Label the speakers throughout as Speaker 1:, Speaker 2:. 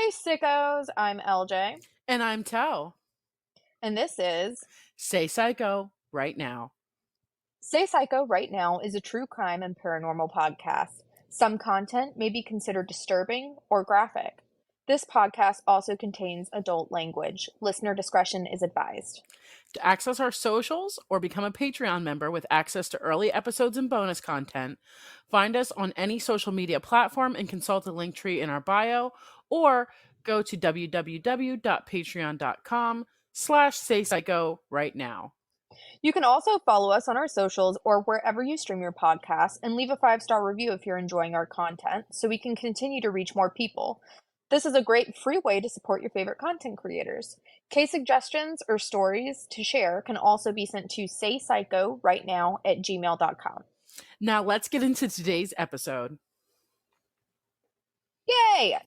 Speaker 1: Hey, sickos, I'm LJ,
Speaker 2: And I'm Tao.
Speaker 1: and this is
Speaker 2: Say Psycho right now.
Speaker 1: Say Psycho Right Now is a true crime and paranormal podcast. Some content may be considered disturbing or graphic. This podcast also contains adult language. Listener discretion is advised.
Speaker 2: To access our socials or become a Patreon member with access to early episodes and bonus content, find us on any social media platform and consult the link tree in our bio, or go to www.patreon.com/saypsycho right now.
Speaker 1: You can also follow us on our socials or wherever you stream your podcasts and leave a 5-star review if you're enjoying our content so we can continue to reach more people. This is a great free way to support your favorite content creators. Case suggestions or stories to share can also be sent to saypsychorightnow@gmail.com.
Speaker 2: Now let's get into today's episode.
Speaker 1: Yay!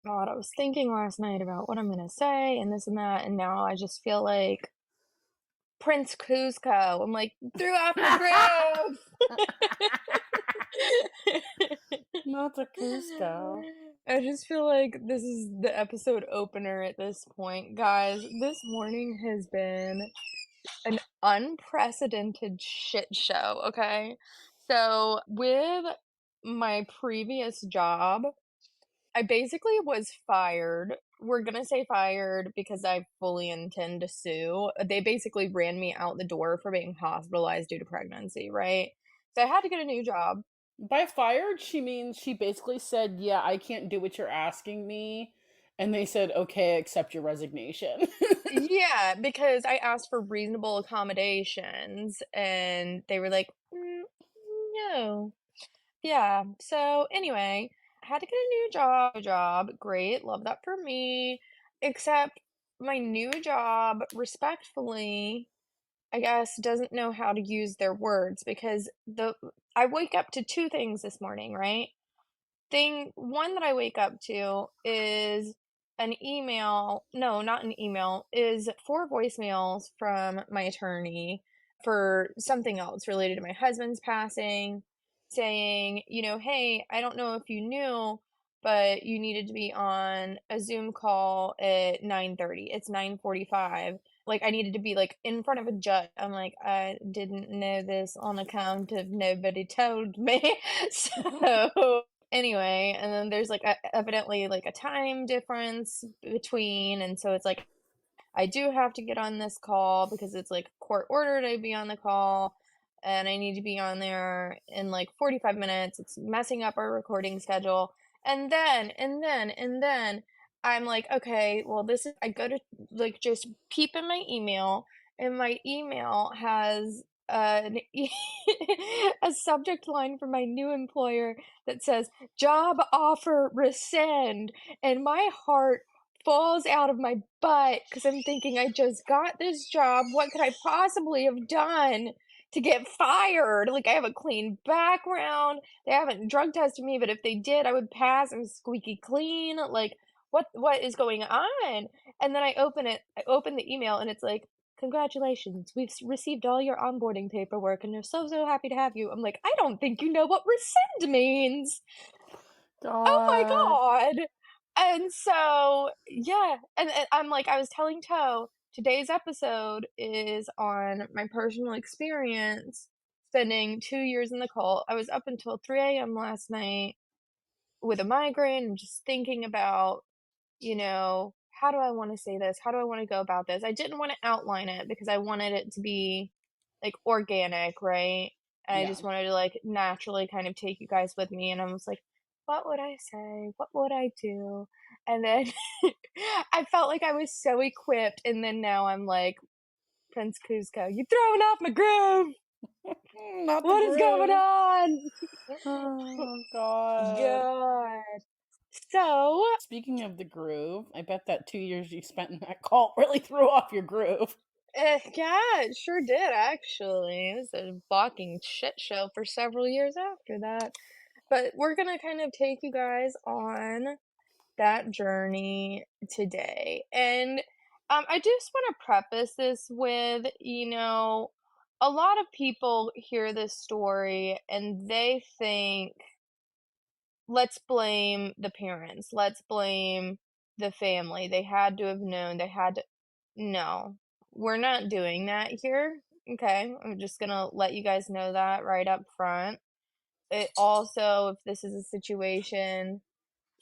Speaker 1: God, I was thinking last night about what I'm gonna say and this and that, and now I just feel like Prince Kuzco. I'm like, throughout the grave!
Speaker 2: Not the Cusco.
Speaker 1: I just feel like this is the episode opener at this point. Guys, this morning has been an unprecedented shit show, okay? So, with my previous job, I basically was fired. We're gonna say fired because I fully intend to sue. They basically ran me out the door for being hospitalized due to pregnancy, right? So I had to get a new job.
Speaker 2: By fired, she means she basically said, yeah, I can't do what you're asking me. And they said, okay, accept your resignation.
Speaker 1: Yeah, because I asked for reasonable accommodations and they were like, no. Yeah. So anyway, I had to get a new job. Great. Love that for me. Except my new job, respectfully, I guess, doesn't know how to use their words because I wake up to two things this morning, right? Thing one that I wake up to is an email, no, not an email, is 4 voicemails from my attorney for something else related to my husband's passing, saying, "Hey, I don't know if you knew, but you needed to be on a Zoom call at 9:30. It's 9:45." Like, I needed to be, like, in front of a judge. I'm like, "I didn't know this on account of nobody told me." So anyway, and then there's, like, evidently, like, a time difference between, and so it's like, I do have to get on this call because it's, like, court ordered I be on the call, and I need to be on there in, like, 45 minutes. It's messing up our recording schedule, and then I'm like, "Okay, well, this is" I go to, like, just peep in my email, and my email has an a subject line from my new employer that says, "Job offer rescind," and my heart falls out of my butt because I'm thinking, I just got this job. What could I possibly have done to get fired? Like, I have a clean background. They haven't drug tested me, but if they did, I would pass. I'm squeaky clean. Like, what is going on?" And then I open the email, and it's like, "Congratulations, we've received all your onboarding paperwork, and we're so, so happy to have you." I'm like, "I don't think you know what rescind means." Oh my
Speaker 2: God.
Speaker 1: god. And so, yeah, and I'm like, I was telling Toe, today's episode is on my personal experience spending 2 years in the cult. I was up until 3 a.m. last night with a migraine and just thinking about, how do I wanna say this? How do I wanna go about this? I didn't wanna outline it because I wanted it to be, like, organic, right? And I
Speaker 2: Yeah.
Speaker 1: just wanted to, like, naturally kind of take you guys with me, and I was like, "What would I say? What would I do?" And then I felt like I was so equipped, and then now I'm like, "Prince Kuzco, you throwing off my groove!
Speaker 2: Not the
Speaker 1: What is going
Speaker 2: groove.
Speaker 1: on?"
Speaker 2: Oh God.
Speaker 1: God. So
Speaker 2: Speaking of the groove, I bet that 2 years you spent in that cult really threw off your groove.
Speaker 1: Yeah, it sure did actually. It was a walking shit show for several years after that. But we're gonna kind of take you guys on that journey today. And I just want to preface this with, a lot of people hear this story and they think, let's blame the parents, let's blame the family. They had to have known, they had to. No, we're not doing that here. Okay, I'm just gonna let you guys know that right up front. It also, if this is a situation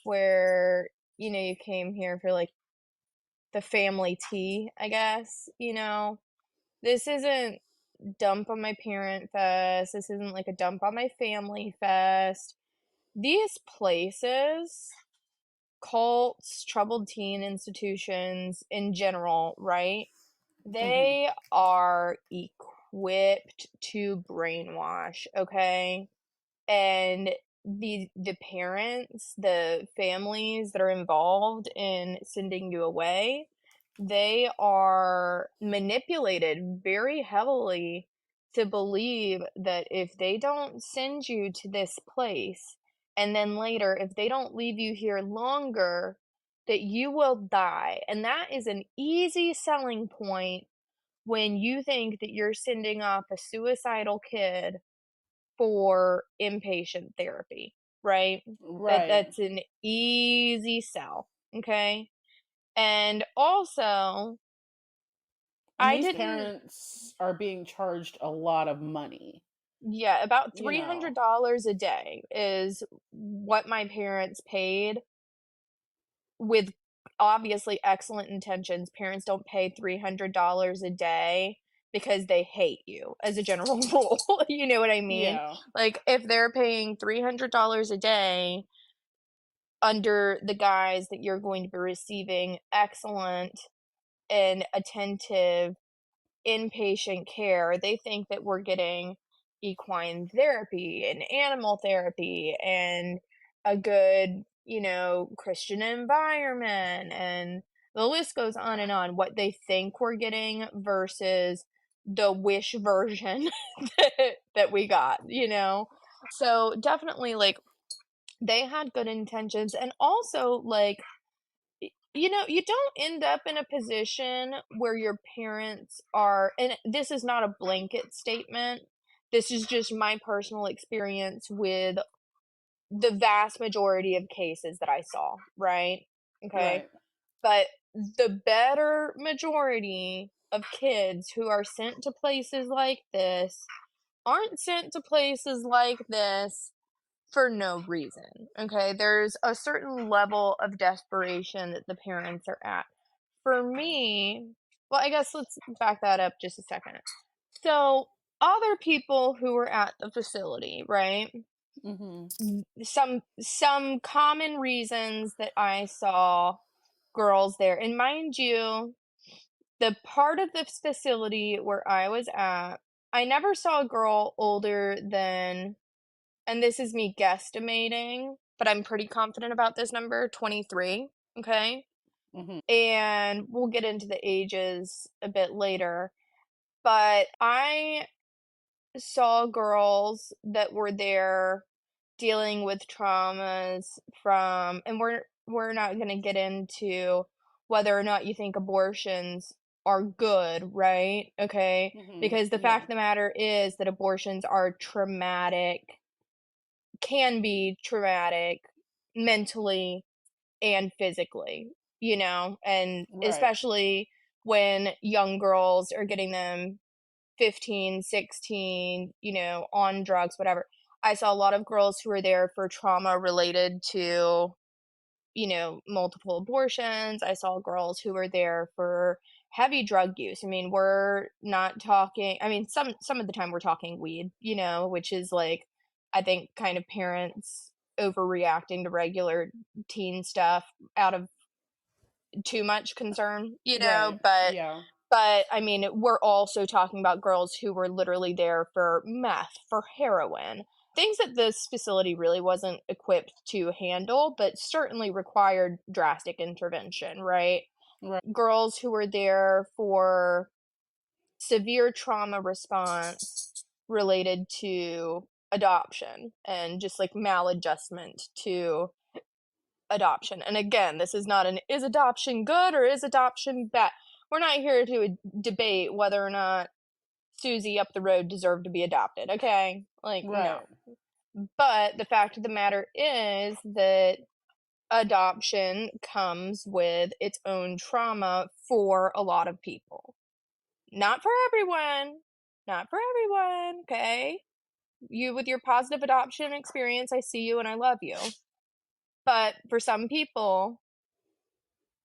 Speaker 1: where, you came here for like the family tea, I guess, this isn't dump on my parent fest. This isn't like a dump on my family fest. These places, cults, troubled teen institutions in general, right?
Speaker 2: Mhm.
Speaker 1: They are equipped to brainwash, okay? And the parents, the families that are involved in sending you away, they are manipulated very heavily to believe that if they don't send you to this place, and then later, if they don't leave you here longer, that you will die. And that is an easy selling point when you think that you're sending off a suicidal kid for inpatient therapy, right?
Speaker 2: Right.
Speaker 1: That's an easy sell, okay? And also,
Speaker 2: And
Speaker 1: I
Speaker 2: these
Speaker 1: didn't.
Speaker 2: parents are being charged a lot of money,
Speaker 1: Yeah, about
Speaker 2: you know.
Speaker 1: $300 a day is what my parents paid with obviously excellent intentions. Parents don't pay $300 a day because they hate you as a general rule. You know what I mean?
Speaker 2: Yeah.
Speaker 1: Like, if they're paying $300 a day under the guise that you're going to be receiving excellent and attentive inpatient care, they think that we're getting equine therapy and animal therapy and a good, Christian environment. And the list goes on and on what they think we're getting versus the wish version that we got. So definitely, like, they had good intentions. And also, like, you don't end up in a position where your parents are, and this is not a blanket statement. This is just my personal experience with the vast majority of cases that I saw, right? Okay.
Speaker 2: Right.
Speaker 1: But the better majority of kids who are sent to places like this aren't sent to places like this for no reason. Okay. There's a certain level of desperation that the parents are at. For me, well, I guess let's back that up just a second. So, other people who were at the facility, right?
Speaker 2: Mhm.
Speaker 1: Some common reasons that I saw girls there. And mind you, the part of this facility where I was at, I never saw a girl older than, and this is me guesstimating, but I'm pretty confident about this number, 23, okay?
Speaker 2: Mhm.
Speaker 1: And we'll get into the ages a bit later. But I saw girls that were there dealing with traumas from, and we're not gonna get into whether or not you think abortions are good, right? Okay? Because the fact
Speaker 2: Yeah.
Speaker 1: of the matter is that abortions are traumatic, can be traumatic mentally and physically, and
Speaker 2: Right.
Speaker 1: especially when young girls are getting them 15, 16, on drugs, whatever. I saw a lot of girls who were there for trauma related to, multiple abortions. I saw girls who were there for heavy drug use. I mean, we're not talking, I mean, some of the time we're talking weed, which is like I think kind of parents overreacting to regular teen stuff out of too much concern,
Speaker 2: Right.
Speaker 1: but
Speaker 2: Yeah.
Speaker 1: I mean, we're also talking about girls who were literally there for meth, for heroin, things that this facility really wasn't equipped to handle, but certainly required drastic intervention, right?
Speaker 2: Right.
Speaker 1: Girls who were there for severe trauma response related to adoption and just like maladjustment to adoption. And again, this is not an is adoption good or is adoption bad? We're not here to debate whether or not Susie up the road deserved to be adopted, okay? Like, no.
Speaker 2: Right.
Speaker 1: But the fact of the matter is that adoption comes with its own trauma for a lot of people. Not for everyone. Not for everyone, okay? You with your positive adoption experience, I see you and I love you. But for some people,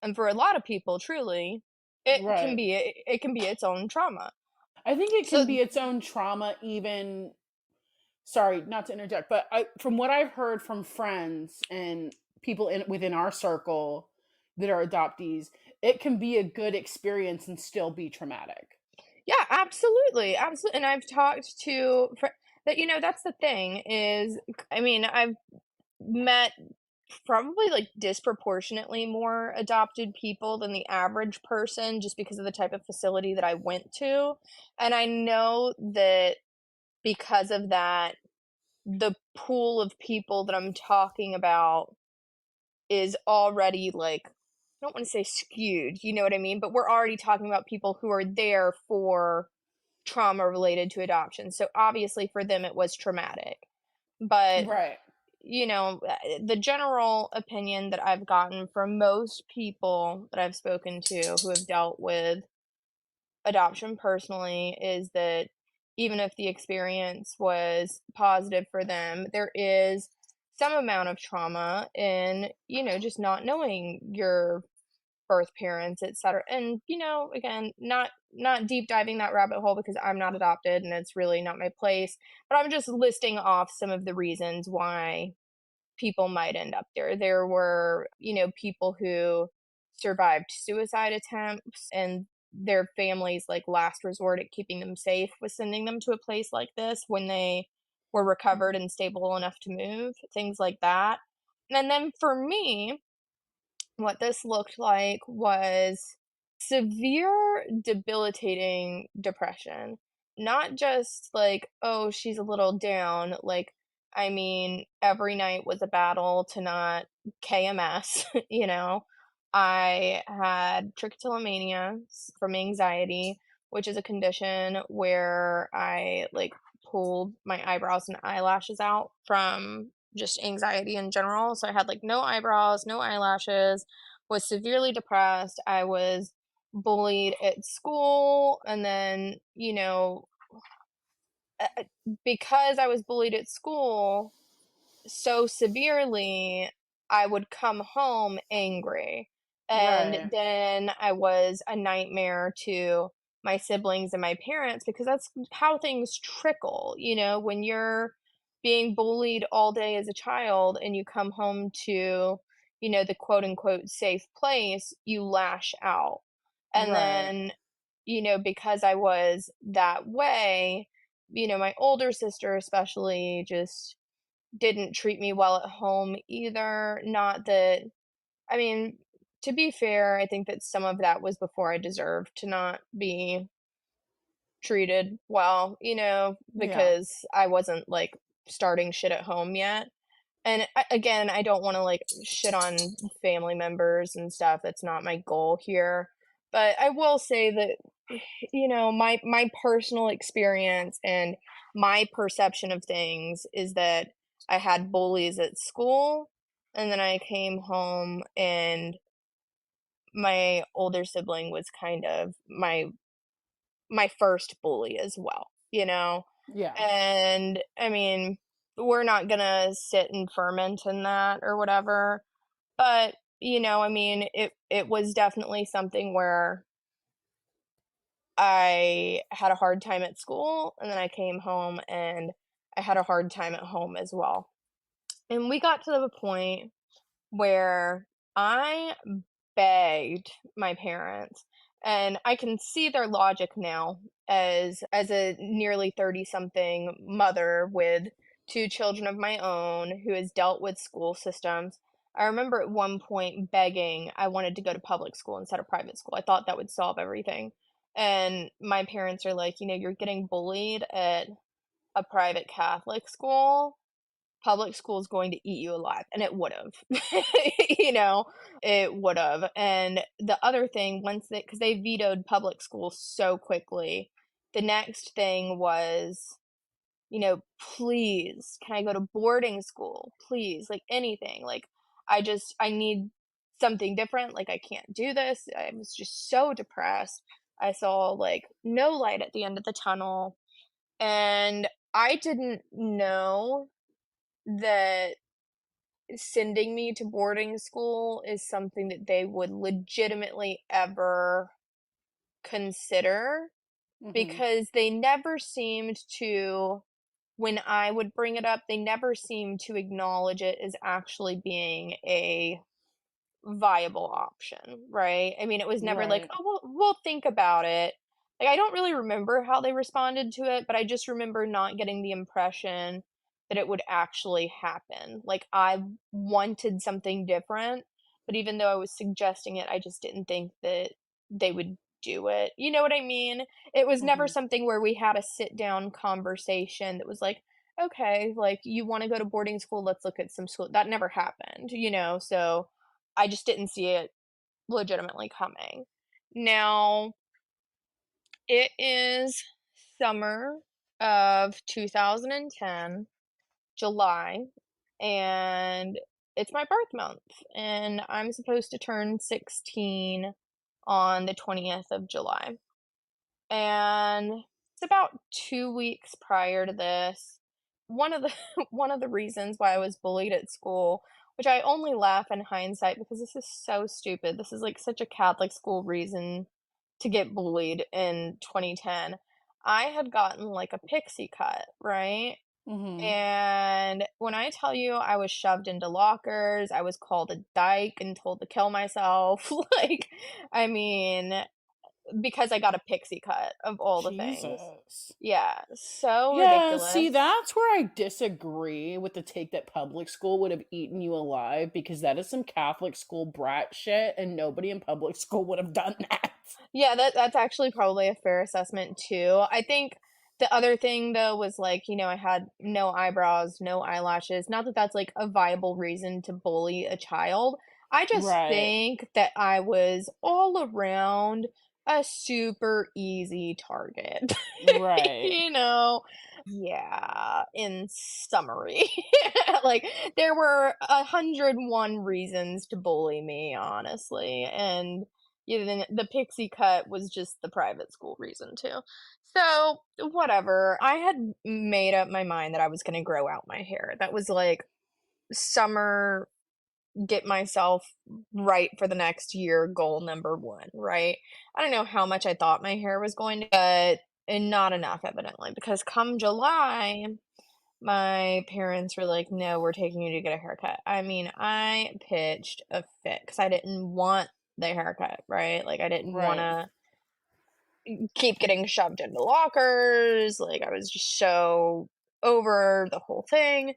Speaker 1: and for a lot of people, truly,
Speaker 2: Right.
Speaker 1: it can be its own trauma.
Speaker 2: I think it can
Speaker 1: So
Speaker 2: be its own trauma, even. Sorry, not to interject, but from what I've heard from friends and people within our circle that are adoptees, it can be a good experience and still be traumatic.
Speaker 1: yeah, absolutely, absolutely. And I've talked to that. That's the thing is, I mean, I've met probably like disproportionately more adopted people than the average person just because of the type of facility that I went to. And I know that because of that, the pool of people that I'm talking about is already like, I don't want to say skewed, you know what I mean? But we're already talking about people who are there for trauma related to adoption. So obviously for them it was traumatic. But,
Speaker 2: Right.
Speaker 1: the general opinion that I've gotten from most people that I've spoken to who have dealt with adoption personally is that even if the experience was positive for them, there is some amount of trauma in, just not knowing your birth parents, etc. And, again, not deep diving that rabbit hole because I'm not adopted and it's really not my place, but I'm just listing off some of the reasons why people might end up there. There were, people who survived suicide attempts and their families like last resort at keeping them safe was sending them to a place like this when they were recovered and stable enough to move, things like that. And then for me, what this looked like was severe debilitating depression. Not just like, "Oh, she's a little down," like, I mean, every night was a battle to not KMS, you know? I had trichotillomania from anxiety, which is a condition where I, like, pulled my eyebrows and eyelashes out from just anxiety in general, so I had, like, no eyebrows, no eyelashes, was severely depressed, I was bullied at school, and then, because I was bullied at school so severely, I would come home angry. And
Speaker 2: Right.
Speaker 1: then I was a nightmare to my siblings and my parents because that's how things trickle, when you're being bullied all day as a child and you come home to, the quote unquote safe place, you lash out. And
Speaker 2: Right.
Speaker 1: then, because I was that way, my older sister especially just didn't treat me well at home either. Not that, I mean, to be fair, I think that some of that was before I deserved to not be treated well,
Speaker 2: Yeah.
Speaker 1: because I wasn't like starting shit at home yet. And again, I don't want to like shit on family members and stuff. That's not my goal here. But I will say that my personal experience and my perception of things is that I had bullies at school, and then I came home and my older sibling was kind of my first bully as well, you know?
Speaker 2: Yeah.
Speaker 1: And I mean, we're not gonna sit and ferment in that or whatever, but I mean, it was definitely something where I had a hard time at school, and then I came home and I had a hard time at home as well. And we got to the point where I begged my parents, and I can see their logic now as a nearly 30 something mother with two children of my own who has dealt with school systems. I remember at one point begging I wanted to go to public school instead of private school. I thought that would solve everything. And my parents are like, you're getting bullied at a private Catholic school. Public school is going to eat you alive, and it would've. You know? It would've, and the other thing, once because they vetoed public school so quickly, the next thing was, "Please, can I go to boarding school? Please," like, anything, like, I need something different, like, I can't do this, I was just so depressed. I saw, like, no light at the end of the tunnel, and I didn't know that sending me to boarding school is something that they would legitimately ever consider,
Speaker 2: Mhm.
Speaker 1: because they never seemed to when I would bring it up, they never seemed to acknowledge it as actually being a viable option, right? I mean, it was never like,
Speaker 2: Right.
Speaker 1: "Oh, we'll think about it." Like, I don't really remember how they responded to it, but I just remember not getting the impression that it would actually happen. Like, I wanted something different, but even though I was suggesting it, I just didn't think that they would do it. You know what I mean? It was never
Speaker 2: Mhm.
Speaker 1: something where we had a sit down conversation that was like, "Okay, like, you wanna go to boarding school? Let's look at some school." That never happened, so I just didn't see it legitimately coming. Now, it is summer of 2010, July, and it's my birth month, and I'm supposed to turn 16 on the 20th of July. And it's about 2 weeks prior to this. One of the one of the reasons why I was bullied at school, which I only laugh in hindsight because this is so stupid. This is like such a Catholic school reason to get bullied in 2010. I had gotten like a pixie cut, right?
Speaker 2: Mhm.
Speaker 1: And when I tell you I was shoved into lockers, I was called a dyke and told to kill myself. Like, I mean, because I got a pixie cut of all the things.
Speaker 2: Jesus.
Speaker 1: Yeah, so
Speaker 2: Yeah, see,
Speaker 1: ridiculous.
Speaker 2: that's where I disagree with the take that public school would have eaten you alive because that is some Catholic school brat shit, and nobody in public school would have done that.
Speaker 1: Yeah, that's actually probably a fair assessment too. I think the other thing though was like, I had no eyebrows, no eyelashes. Not that that's like a viable reason to bully a child. I just
Speaker 2: Right.
Speaker 1: think that I was all around a super easy target.
Speaker 2: Right.
Speaker 1: You know? Yeah, in summary. Like, there were 101 reasons to bully me, honestly, and then the pixie cut was just the private school reason too. So, whatever. I had made up my mind that I was gonna grow out my hair. That was, like, summer, get myself right for the next year goal number 1, right? I don't know how much I thought my hair was going to get, and not enough evidently, because come July, my parents were like, "No, we're taking you to get a haircut." I mean, I pitched a fit because I didn't want the haircut, right? Like, I didn't
Speaker 2: Right.
Speaker 1: wanna keep getting shoved into lockers, like, I was just so over the whole thing,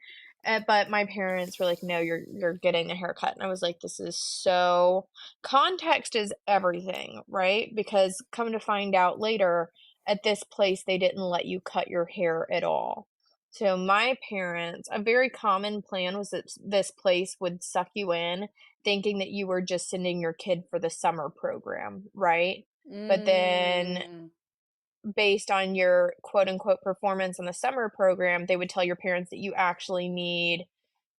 Speaker 1: but my parents were like, "No, you're getting a haircut," and I was like, "This is so" context is everything, right? Because come to find out later, at this place, they didn't let you cut your hair at all. So my parents, a very common plan was that this place would suck you in, thinking that you were just sending your kid for the summer program, right? But then
Speaker 2: Mm,
Speaker 1: based on your quote unquote performance in the summer program, they would tell your parents that you actually need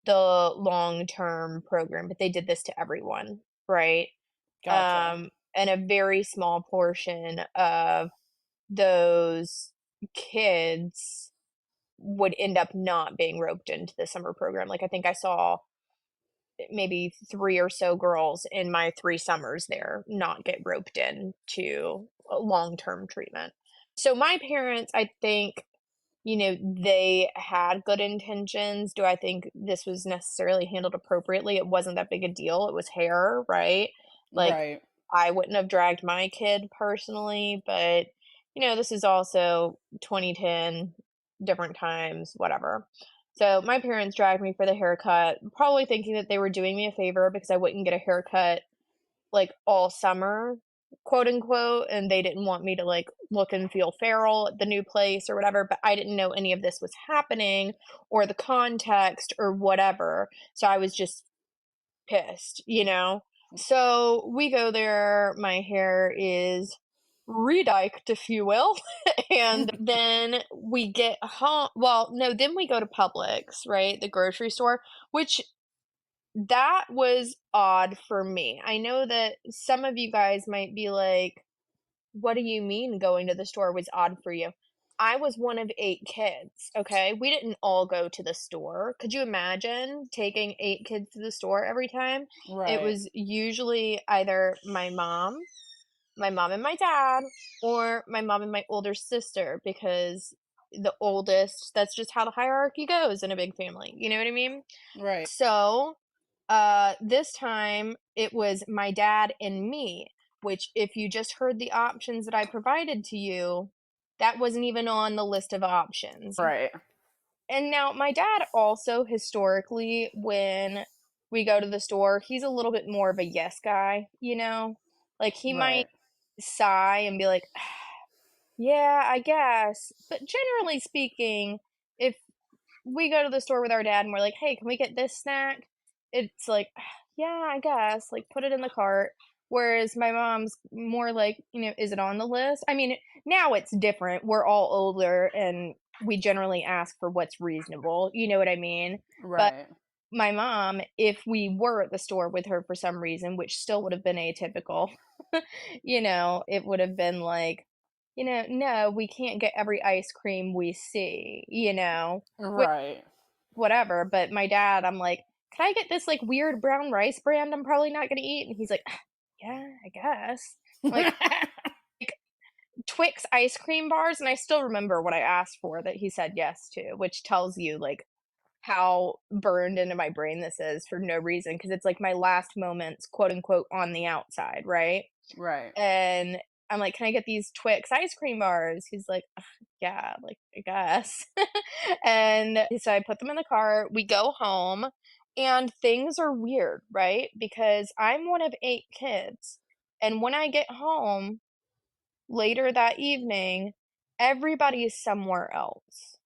Speaker 1: the long-term program, but they did this to everyone, right?
Speaker 2: gotcha.
Speaker 1: And a very small portion of those kids would end up not being roped into the summer program. Like, I think I saw maybe 3 or so girls in my 3 summers there not get roped in to a long-term treatment. So my parents, I think, they had good intentions. Do I think this was necessarily handled appropriately? It wasn't that big a deal. It was hair, right? Like,
Speaker 2: Right.
Speaker 1: I wouldn't have dragged my kid personally, but, this is also 2010, different times, whatever. So my parents dragged me for the haircut, probably thinking that they were doing me a favor because I wouldn't get a haircut like all summer, quote unquote, and they didn't want me to like look and feel feral at the new place or whatever, but I didn't know any of this was happening or the context or whatever. So I was just pissed. So we go there, my hair is rediked, if you will. And then we get home. Well, no, then we go to Publix, right? The grocery store, which that was odd for me. I know that some of you guys might be like, "What do you mean going to the store was odd for you?" I was one of 8 kids, okay? We didn't all go to the store. Could you imagine taking 8 kids to the store every time? It
Speaker 2: Right.
Speaker 1: was usually either my mom and my dad, or my mom and my older sister because the oldest, that's just how the hierarchy goes in a big family. You know what I mean?
Speaker 2: Right.
Speaker 1: So, this time it was my dad and me, which if you just heard the options that I provided to you, that wasn't even on the list of options.
Speaker 2: Right.
Speaker 1: And now my dad also historically, when we go to the store, he's a little bit more of a yes guy. Like he might
Speaker 2: Right.
Speaker 1: sigh and be like, yeah, I guess. But generally speaking, if we go to the store with our dad and we're like, "Hey, can we get this snack?" It's like, "Yeah, I guess." Like, put it in the cart. Whereas my mom's more like, "Is it on the list?" I mean, now it's different. We're all older and we generally ask for what's reasonable. You know what I mean? But
Speaker 2: Right.
Speaker 1: my mom, if we were at the store with her for some reason, which still would have been atypical, it would have been like, no, we can't get every ice cream we see.
Speaker 2: Right.
Speaker 1: Whatever, but my dad, I'm like, "Can I get this, like, weird brown rice brand I'm probably not gonna eat?" And he's like, "Yeah, I guess." Like, Twix ice cream bars, and I still remember what I asked for that he said yes to, which tells you, like, how burned into my brain this is for no reason, because it's, like, my last moments, quote, unquote, "on the outside," right?
Speaker 2: Right.
Speaker 1: And I'm like, "Can I get these Twix ice cream bars?" He's like, "Ugh, yeah, like, I guess." And so I put them in the car, we go home, and things are weird, right? Because I'm one of 8 kids, and when I get home later that evening, everybody is somewhere else.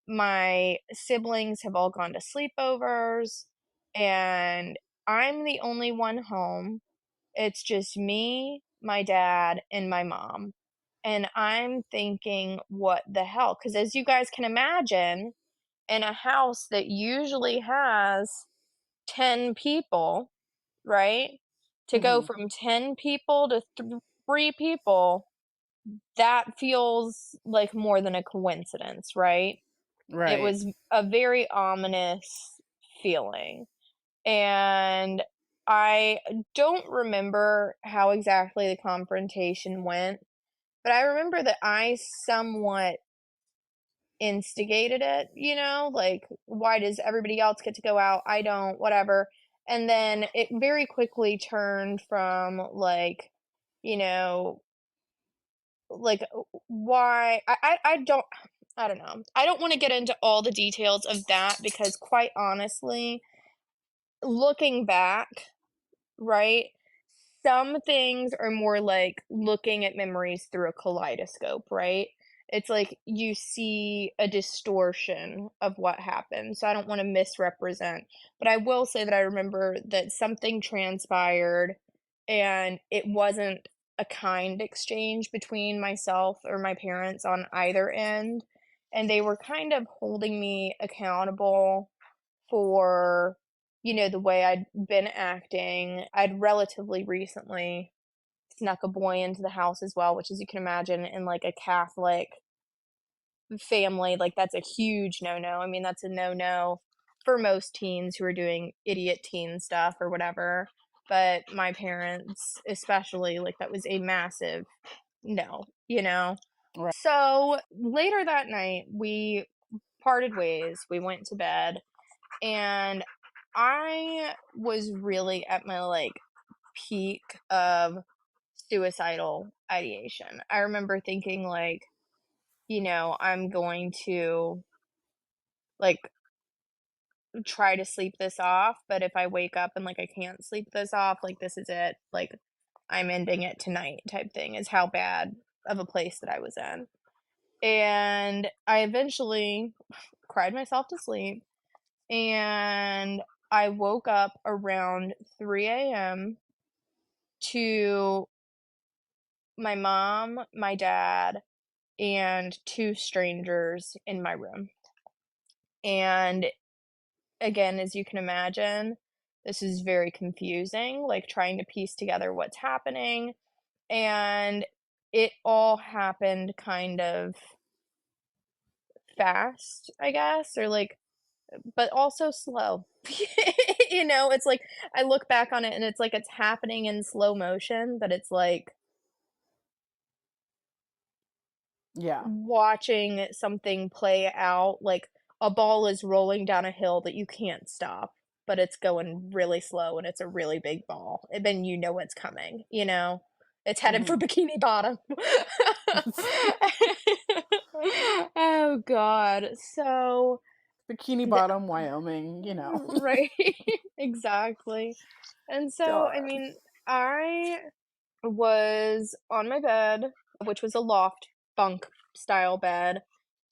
Speaker 1: My siblings have all gone to sleepovers, and I'm the only one home. It's just me, my dad, and my mom. And I'm thinking, what the hell? Because as you guys can imagine, in a house that usually has 10 people, right? To go
Speaker 2: Mhm.
Speaker 1: from 10 people to 3 people, that feels like more than a coincidence, right? It
Speaker 2: Right.
Speaker 1: was a very ominous feeling. And I don't remember how exactly the confrontation went, but I remember that I somewhat instigated it, like, why does everybody else get to go out? I don't, whatever. And then it very quickly turned from you know, like why I don't know. I don't want to get into all the details of that because quite honestly, looking back, right? Some things are more like looking at memories through a kaleidoscope, right? it's like you see a distortion of what happened, so I don't wanna misrepresent. But I will say that I remember that something transpired, and it wasn't a kind exchange between myself or my parents on either end, and they were kind of holding me accountable for, the way I'd been acting. I'd relatively recently snuck a boy into the house as well, which, as you can imagine, in, like, a Catholic family, like, that's a huge no-no. I mean, that's a no-no for most teens who are doing idiot teen stuff or whatever, but my parents especially, like, that was a massive no, you know?
Speaker 2: Right.
Speaker 1: So, later that night, we parted ways, we went to bed, and I was really at my, like, peak of suicidal ideation. I remember thinking, like, I'm going to, like, try to sleep this off, but if I wake up and, like, I can't sleep this off, like, this is it. Like, I'm ending it tonight type thing is how bad of a place that I was in. And I eventually cried myself to sleep, and I woke up around 3 a.m. to my mom, my dad, and 2 strangers in my room. And again, as you can imagine, this is very confusing, like, trying to piece together what's happening, and it all happened kind of fast, I guess, or, like, but also slow. It's like, I look back on it and it's like it's happening in slow motion, but it's like
Speaker 2: Yeah.
Speaker 1: watching something play out, like a ball is rolling down a hill that you can't stop, but it's going really slow and it's a really big ball, and then you know it's coming, you know? It's headed for
Speaker 2: Mhm.
Speaker 1: Bikini Bottom. Oh god. So,
Speaker 2: Bikini
Speaker 1: the
Speaker 2: Bottom, Wyoming, you know.
Speaker 1: right, exactly. And so, I
Speaker 2: God.
Speaker 1: mean, I was on my bed, which was a loft bunk style bed,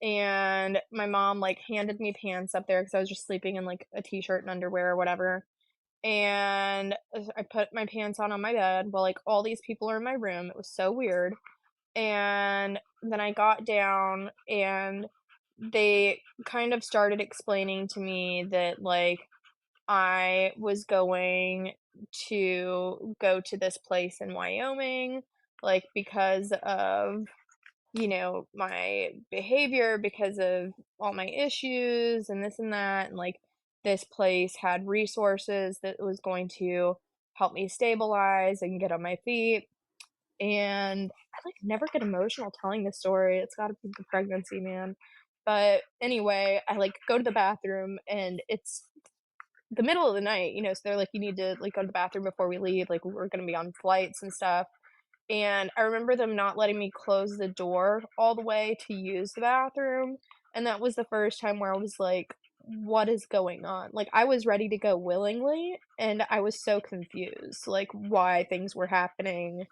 Speaker 1: and my mom, like, handed me pants up there because I was just sleeping in, like, a t-shirt and underwear or whatever, and I put my pants on my bed while, like, all these people are in my room. It was so weird, and then I got down, and they kind of started explaining to me that, like, I was going to go to this place in Wyoming, like, because of, my behavior, because of all my issues and this and that, and, like, this place had resources that was going to help me stabilize and get on my feet, and I, like, never get emotional telling this story. It's gotta be the pregnancy, man. But anyway, I, like, go to the bathroom, and it's the middle of the night, so they're like, "You need to, like, go to the bathroom before we leave, like, we're gonna be on flights and stuff." And I remember them not letting me close the door all the way to use the bathroom, and that was the first time where I was like, "What is going on?" Like, I was ready to go willingly, and I was so confused, like, why things were happening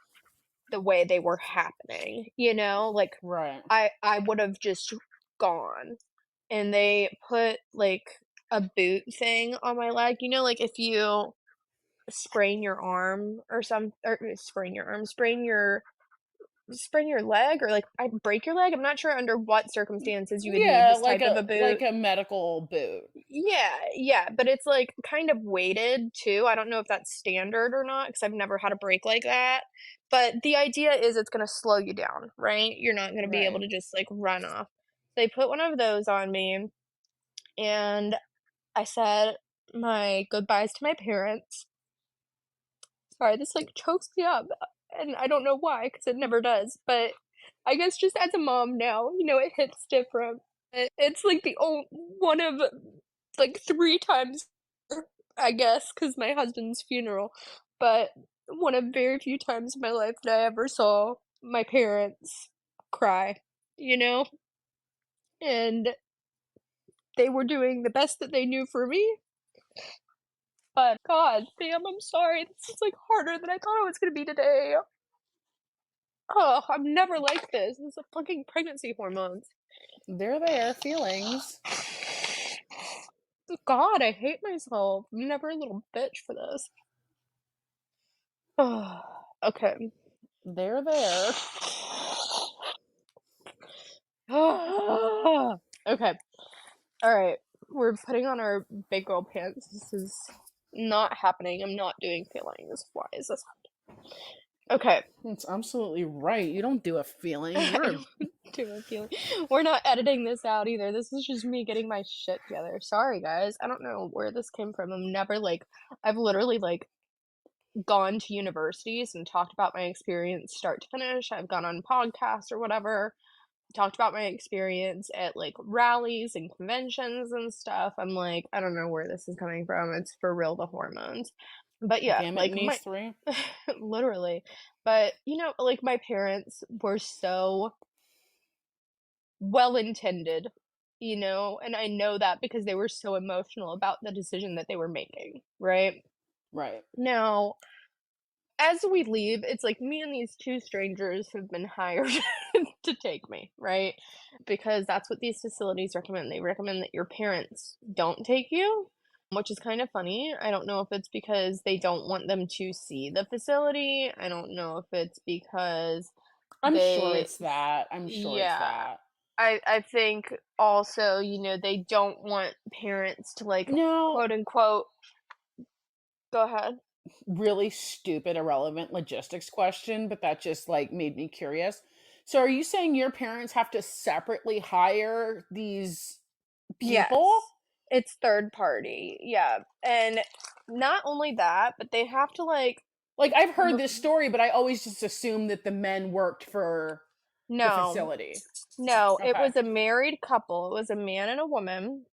Speaker 1: the way they were happening, you know? Like,
Speaker 2: Right.
Speaker 1: I would've just gone, and they put, like, a boot thing on my leg, like, if you sprain your arm or sprain your leg, or, like, I break your leg? I'm not sure under what circumstances you would need
Speaker 2: Yeah,
Speaker 1: this type of a
Speaker 2: like
Speaker 1: boot.
Speaker 2: a medical boot.
Speaker 1: Yeah, yeah, but it's, like, kind of weighted too. I don't know if that's standard or not, because 'cause I've never had a break like that, but the idea is it's gonna slow you down, right? You're not gonna be able
Speaker 2: Right.
Speaker 1: to just, like, run off. They put one of those on me, and I said my goodbyes to my parents. Sorry, this, like, chokes me up, and I don't know why, because it never does, but I guess just as a mom now, it hits different. It's, like, the only one of, like, 3 times, I guess, because my husband's funeral, but one of very few times in my life that I ever saw my parents cry, you know? And they were doing the best that they knew for me, but god damn, I'm sorry, this is, like, harder than I thought it was gonna be today. Oh, I'm never like this. This is fucking pregnancy hormones.
Speaker 2: They're there, feelings.
Speaker 1: God, I hate myself. I'm never a little bitch for this. Okay.
Speaker 2: They're there.
Speaker 1: Okay. Alright. We're putting on our big girl pants. This is not happening. I'm not doing feelings. Why is this happening? Okay.
Speaker 2: That's absolutely right. You don't do a feeling.
Speaker 1: I
Speaker 2: You're a
Speaker 1: don't do a feeling. We're not editing this out either. This is just me getting my shit together. Sorry, guys. I don't know where this came from. I've literally, like, gone to universities and talked about my experience start to finish. I've gone on podcasts or whatever, talked about my experience at, like, rallies and conventions and stuff. I'm like, I don't know where this is coming from. It's for real the hormones. But yeah,
Speaker 2: damn it,
Speaker 1: like,
Speaker 2: niece 3.
Speaker 1: literally. But, like, my parents were so well-intended, and I know that because they were so emotional about the decision that they were making, right?
Speaker 2: Right.
Speaker 1: Now, as we leave, it's like me and these 2 strangers have been hired to take me, right? Because that's what these facilities recommend. They recommend that your parents don't take you, which is kind of funny. I don't know if it's because they don't want them to see the facility. I don't know if it's because
Speaker 2: I'm sure
Speaker 1: they
Speaker 2: it's that. I'm sure it's
Speaker 1: yeah.
Speaker 2: that.
Speaker 1: I think also, they don't want parents to, like,
Speaker 2: Now,
Speaker 1: quote unquote go ahead.
Speaker 2: really stupid, irrelevant logistics question, but that just like made me curious. So, are you saying your parents have to separately hire these people?
Speaker 1: Yes. It's third party, yeah, and not only that, but they have to, like
Speaker 2: Like, I've heard
Speaker 1: r
Speaker 2: this story, but I always just assumed that the men worked for the
Speaker 1: no.
Speaker 2: facility.
Speaker 1: No, it
Speaker 2: Okay.
Speaker 1: was a married couple, it was a man and a woman,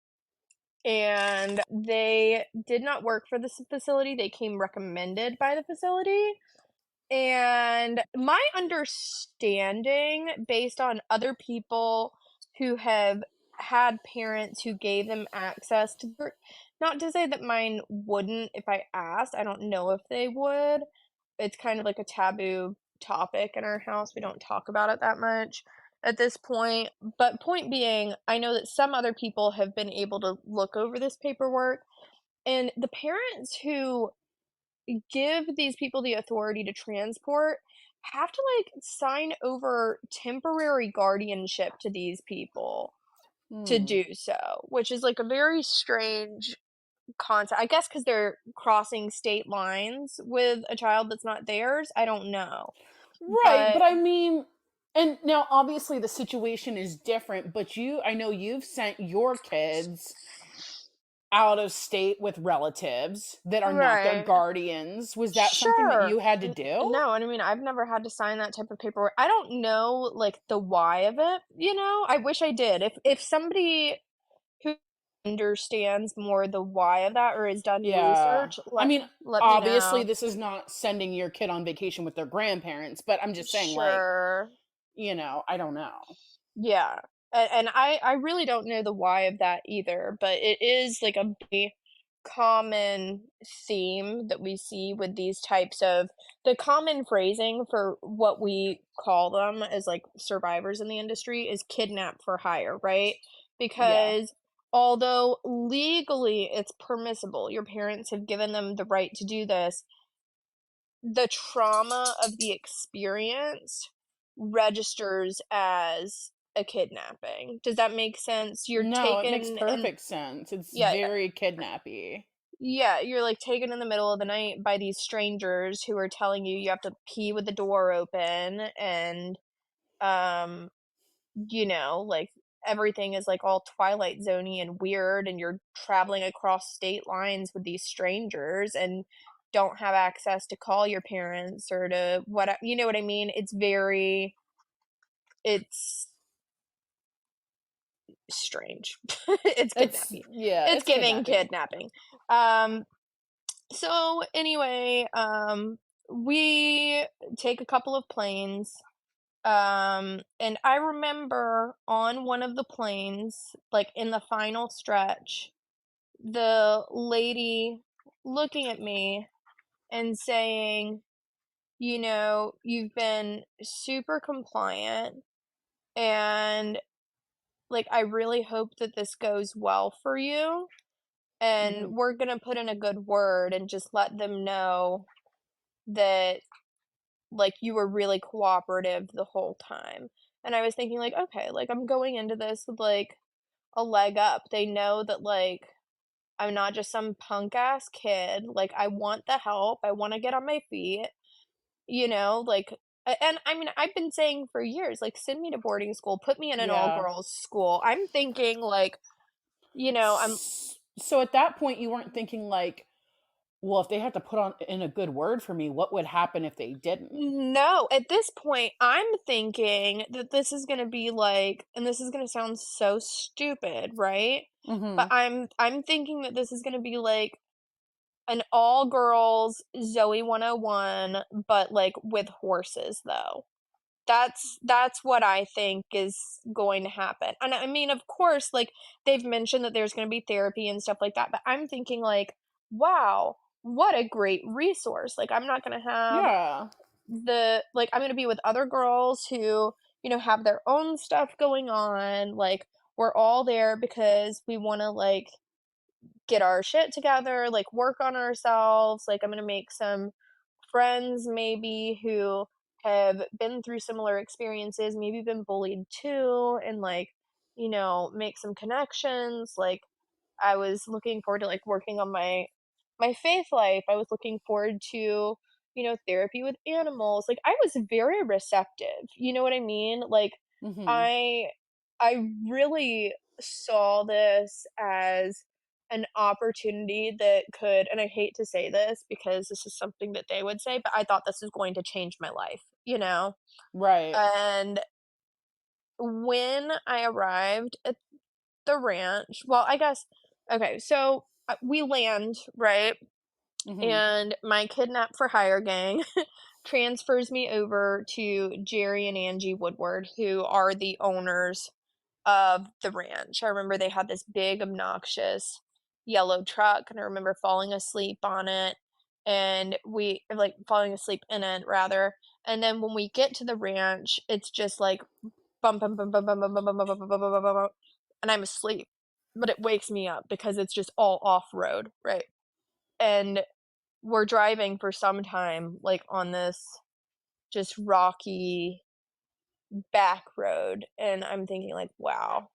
Speaker 1: and they did not work for this facility, they came recommended by the facility. And my understanding, based on other people who have had parents who gave them access to not to say that mine wouldn't if I asked, I don't know if they would. It's kind of like a taboo topic in our house. We don't talk about it that much at this point. But point being, I know that some other people have been able to look over this paperwork, and the parents who give these people the authority to transport have to, like, sign over temporary guardianship to these people to
Speaker 2: Hmm.
Speaker 1: do so, which is, like, a very strange concept. I guess because 'cause they're crossing state lines with a child that's not theirs, I don't know.
Speaker 2: Right,
Speaker 1: But
Speaker 2: but I mean, and now obviously the situation is different, but I know you've sent your kids out of state with relatives that are not their
Speaker 1: right.
Speaker 2: guardians. Was that something that
Speaker 1: Sure.
Speaker 2: you had to do?
Speaker 1: No, and I mean, I've never had to sign that type of paperwork. I don't know, like, the why of it? I wish I did. If somebody who understands more the why of that or has done
Speaker 2: Yeah.
Speaker 1: research,
Speaker 2: I
Speaker 1: let
Speaker 2: mean,
Speaker 1: let me
Speaker 2: obviously
Speaker 1: know.
Speaker 2: this is not sending your kid on vacation with their grandparents, but I'm just saying like,
Speaker 1: Sure.
Speaker 2: I don't know.
Speaker 1: Yeah. And I really don't know the why of that either, but it is like a very common theme that we see with these types of the common phrasing for what we call them as like survivors in the industry is kidnap for hire, right?
Speaker 2: Yeah.
Speaker 1: Because although legally it's permissible, your parents have given them the right to do this, the trauma of the experience registers as a kidnapping. Does that make sense? You're
Speaker 2: No, it makes
Speaker 1: taken and
Speaker 2: perfect sense. It's
Speaker 1: yeah,
Speaker 2: very kidnappy.
Speaker 1: yeah, you're like taken in the middle of the night by these strangers who are telling you you have to pee with the door open and um like everything is like all Twilight Zoney and weird, and you're traveling across state lines with these strangers and don't have access to call your parents or to what you know what I mean? It's strange. It's
Speaker 2: It's
Speaker 1: kidnapping.
Speaker 2: yeah,
Speaker 1: It's
Speaker 2: it's
Speaker 1: giving
Speaker 2: kidnappy.
Speaker 1: kidnapping. Um so anyway, we take a couple of planes. And I remember on one of the planes, like in the final stretch, the lady looking at me and saying, you've been super compliant and like I really hope that this goes well for you and
Speaker 2: Mhm.
Speaker 1: we're going to put in a good word and just let them know that like you were really cooperative the whole time. And I was thinking like, okay, like I'm going into this with like a leg up. They know that like I'm not just some punk ass kid. Like I want the help. I want to get on my feet, like and I mean, I've been saying for years like send me to boarding school, put me in an all
Speaker 2: Yeah.
Speaker 1: girls school. I'm thinking like, I'm
Speaker 2: So at that point, you weren't thinking like, well, if they had to put on in a good word for me, what would happen if they didn't?
Speaker 1: no, at this point I'm thinking that this is going to be like and this is going to sound so stupid, right? But
Speaker 2: Mhm.
Speaker 1: I'm thinking that this is going to be like an all girls Zoe 101 but like with horses though. That's what I think is going to happen. And I mean, of course, like they've mentioned that there's going to be therapy and stuff like that, but I'm thinking like, wow, what a great resource. Like I'm not going to have
Speaker 2: Yeah.
Speaker 1: I'm going to be with other girls who, have their own stuff going on. Like we're all there because we want to like get our shit together, like work on ourselves. Like I'm going to make some friends maybe who have been through similar experiences, maybe been bullied too, and like, make some connections. Like I was looking forward to like working on my faith life. I was looking forward to, therapy with animals. Like I was very receptive. You know what I mean? Like
Speaker 2: Mhm.
Speaker 1: I I really saw this as an opportunity that could and I hate to say this because this is something that they would say, but I thought this was going to change my life, you know?
Speaker 2: Right.
Speaker 1: And when I arrived at the ranch, well, I guess okay, so we land, right?
Speaker 2: Mhm.
Speaker 1: And my kidnap for hire gang transfers me over to Jerry and Angie Woodward, who are the owners of the ranch. I remember they had this big, obnoxious yellow truck, and I remember falling asleep on it, and we like falling asleep in it rather. And then when we get to the ranch, it's just like bum bum bum bum bum bum bum bum bum bum bum bum bum bum bum, and I'm asleep, but it wakes me up because it's just all off road, right? And we're driving for some time, like on this just rocky back road, and I'm thinking like, wow,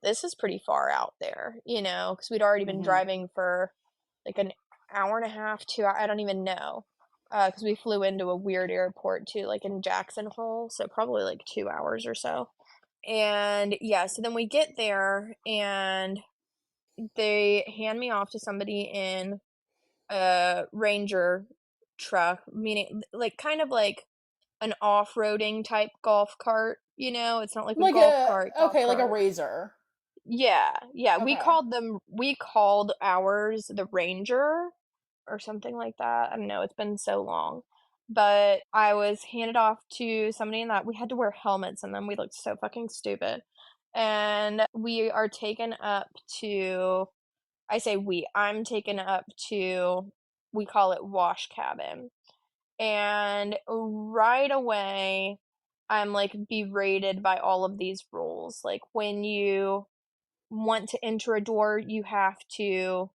Speaker 1: this is pretty far out there, because we'd already been
Speaker 2: Mhm.
Speaker 1: driving for like an hour and a half, 2 I don't even know. Because we flew into a weird airport too, like in Jackson Hole, so probably like 2 hours or so. And yeah, so then we get there and they hand me off to somebody in a Ranger truck, meaning like kind of like an off-roading type golf cart, It's not like a
Speaker 2: Like
Speaker 1: golf
Speaker 2: a
Speaker 1: cart, golf
Speaker 2: okay, like a
Speaker 1: cart.
Speaker 2: razor.
Speaker 1: Yeah, yeah,
Speaker 2: Okay.
Speaker 1: we called ours the Ranger or something like that. I don't know, it's been so long. But I was handed off to somebody in that we had to wear helmets in them, we looked so fucking stupid. And we are taken up to I say we, I'm taken up to we call it wash cabin. And right away, I'm like berated by all of these rules. Like when you want to enter a door, you have to